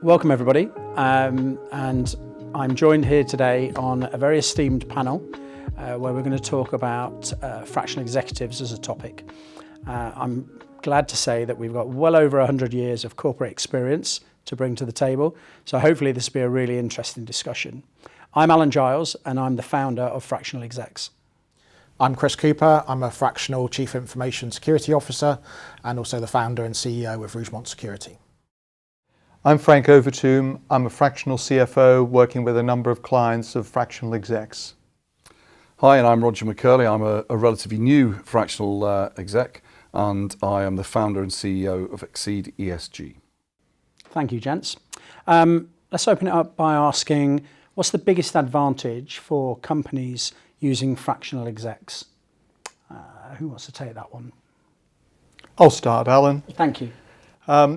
Welcome everybody, and I'm joined here today on a very esteemed panel where we're going to talk about fractional executives as a topic. I'm glad to say that we've got well over 100 years of corporate experience to bring to the table, so hopefully this will be a really interesting discussion. I'm Alan Giles and I'm the founder of Fractional Execs. I'm Chris Cooper. I'm a fractional Chief Information Security Officer and also the founder and CEO of Rougemont Security. I'm Frank Overtoom. I'm a fractional CFO working with a number of clients of Fractional Execs. Hi, and I'm Roger McKerlie. I'm a relatively new fractional exec, and I am the founder and CEO of Exceed ESG. Thank you, gents. Let's open it up by asking, what's the biggest advantage for companies using fractional execs? Who wants to take that one? I'll start, Alan. Thank you.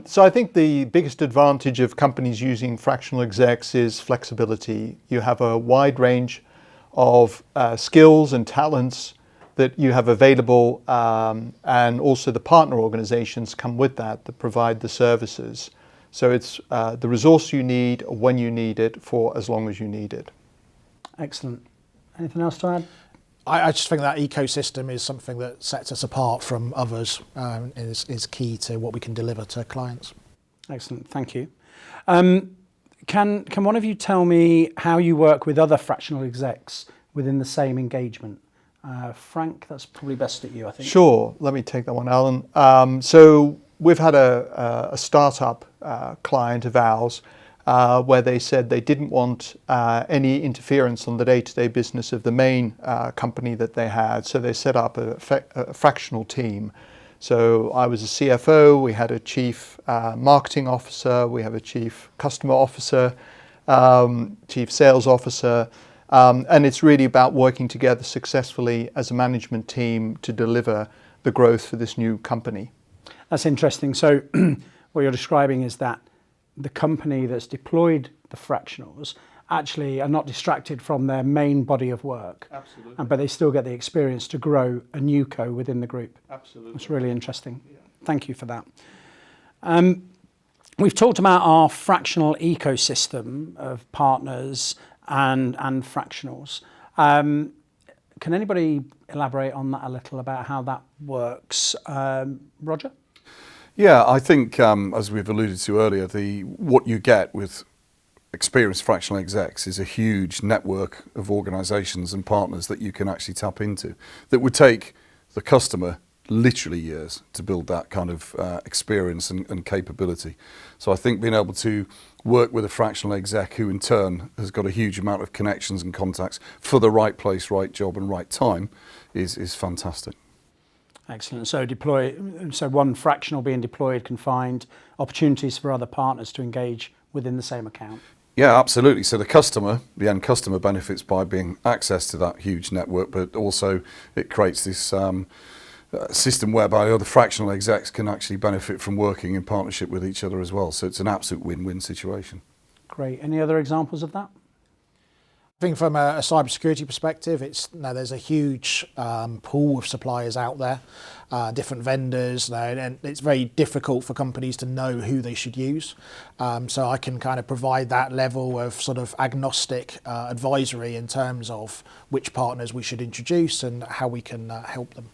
So I think the biggest advantage of companies using fractional execs is flexibility. You have a wide range of skills and talents that you have available, and also the partner organizations come with that provide the services. So it's the resource you need when you need it for as long as you need it. Excellent. Anything else to add? I just think that ecosystem is something that sets us apart from others, is key to what we can deliver to clients. Excellent, thank you. Can one of you tell me how you work with other fractional execs within the same engagement? Frank, that's probably best at you, I think. Sure, let me take that one, Alan. So we've had a startup client of ours where they said they didn't want any interference on the day-to-day business of the main company that they had, so they set up a fractional team. So I was a CFO, we had a chief marketing officer, we have a chief customer officer, chief sales officer, and it's really about working together successfully as a management team to deliver the growth for this new company. That's interesting. So what you're describing is that the company that's deployed the fractionals actually are not distracted from their main body of work. Absolutely. But they still get the experience to grow a new co within the group. Absolutely. That's really interesting. Yeah. Thank you for that. We've talked about our fractional ecosystem of partners and fractionals. Can anybody elaborate on that a little about how that works? Roger? Yeah, I think, as we've alluded to earlier, what you get with experienced fractional execs is a huge network of organisations and partners that you can actually tap into that would take the customer literally years to build that kind of experience and capability. So I think being able to work with a fractional exec who in turn has got a huge amount of connections and contacts for the right place, right job and right time is fantastic. Excellent. So one fractional being deployed can find opportunities for other partners to engage within the same account. Yeah, absolutely. So the end customer benefits by being access to that huge network, but also it creates this system whereby other fractional execs can actually benefit from working in partnership with each other as well. So it's an absolute win-win situation. Great. Any other examples of that? I think from a cybersecurity perspective, there's a huge pool of suppliers out there, different vendors, and it's very difficult for companies to know who they should use. So I can kind of provide that level of sort of agnostic advisory in terms of which partners we should introduce and how we can help them.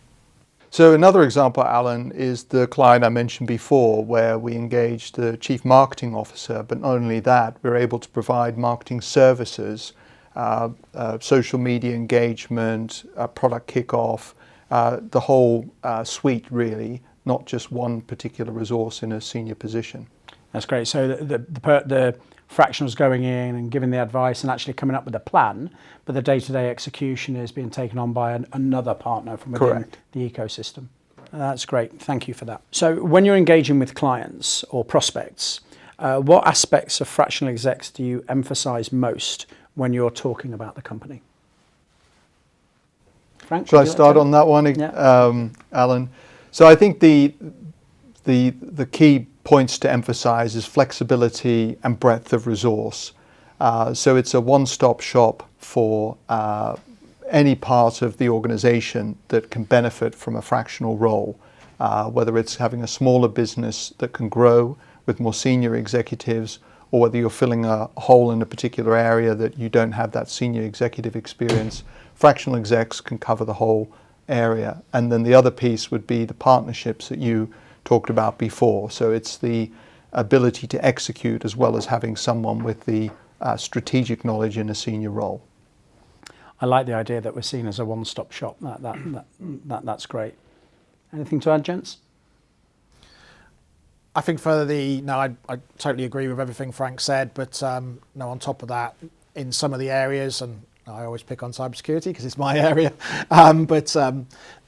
So another example, Alan, is the client I mentioned before where we engaged the chief marketing officer, but not only that, we're able to provide marketing services, social media engagement, product kickoff, the whole suite really, not just one particular resource in a senior position. That's great. So the fractionals going in and giving the advice and actually coming up with a plan, but the day-to-day execution is being taken on by another partner from within Correct. The ecosystem. That's great. Thank you for that. So when you're engaging with clients or prospects, what aspects of fractional execs do you emphasize most when you're talking about the company? Frank? Shall I start on that one, Yeah. Alan? So I think the key points to emphasize is flexibility and breadth of resource. So it's a one-stop shop for any part of the organization that can benefit from a fractional role, whether it's having a smaller business that can grow with more senior executives or whether you're filling a hole in a particular area that you don't have that senior executive experience, fractional execs can cover the whole area. And then the other piece would be the partnerships that you talked about before. So it's the ability to execute as well as having someone with the strategic knowledge in a senior role. I like the idea that we're seen as a one-stop shop. That's great. Anything to add, gents? I think I totally agree with everything Frank said, but no, on top of that, in some of the areas, and I always pick on cybersecurity because it's my area, no,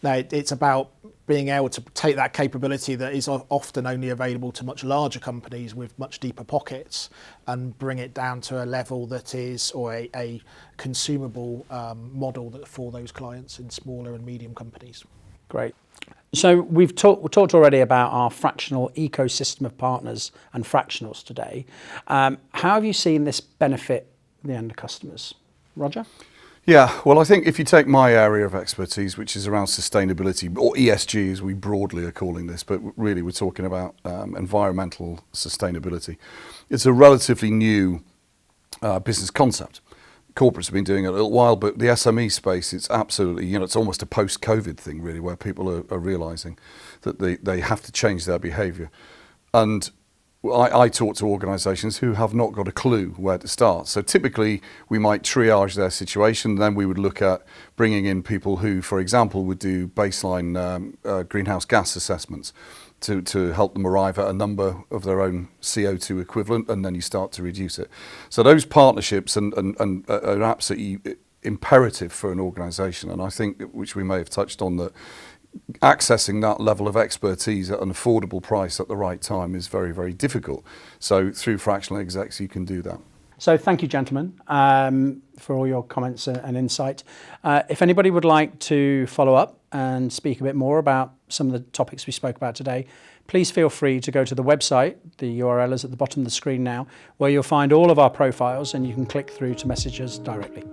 it's about being able to take that capability that is often only available to much larger companies with much deeper pockets and bring it down to a level that is, or a consumable model for those clients in smaller and medium companies. Great. So we've talked already about our fractional ecosystem of partners and fractionals today. How have you seen this benefit the end customers? Roger? Yeah, well, I think if you take my area of expertise, which is around sustainability, or ESG as we broadly are calling this, but really we're talking about environmental sustainability. It's a relatively new business concept. Corporates have been doing it a little while, but the SME space, it's absolutely, it's almost a post-COVID thing really, where people are realising that they have to change their behaviour. And I talk to organisations who have not got a clue where to start. So typically we might triage their situation, then we would look at bringing in people who, for example, would do baseline greenhouse gas assessments to help them arrive at a number of their own CO2 equivalent, and then you start to reduce it. So those partnerships are absolutely imperative for an organisation, and I think, which we may have touched on, that accessing that level of expertise at an affordable price at the right time is very, very difficult. So through Fractional Execs, you can do that. So thank you, gentlemen, for all your comments and insight. If anybody would like to follow up and speak a bit more about some of the topics we spoke about today, please feel free to go to the website. The URL is at the bottom of the screen now, where you'll find all of our profiles and you can click through to message us directly.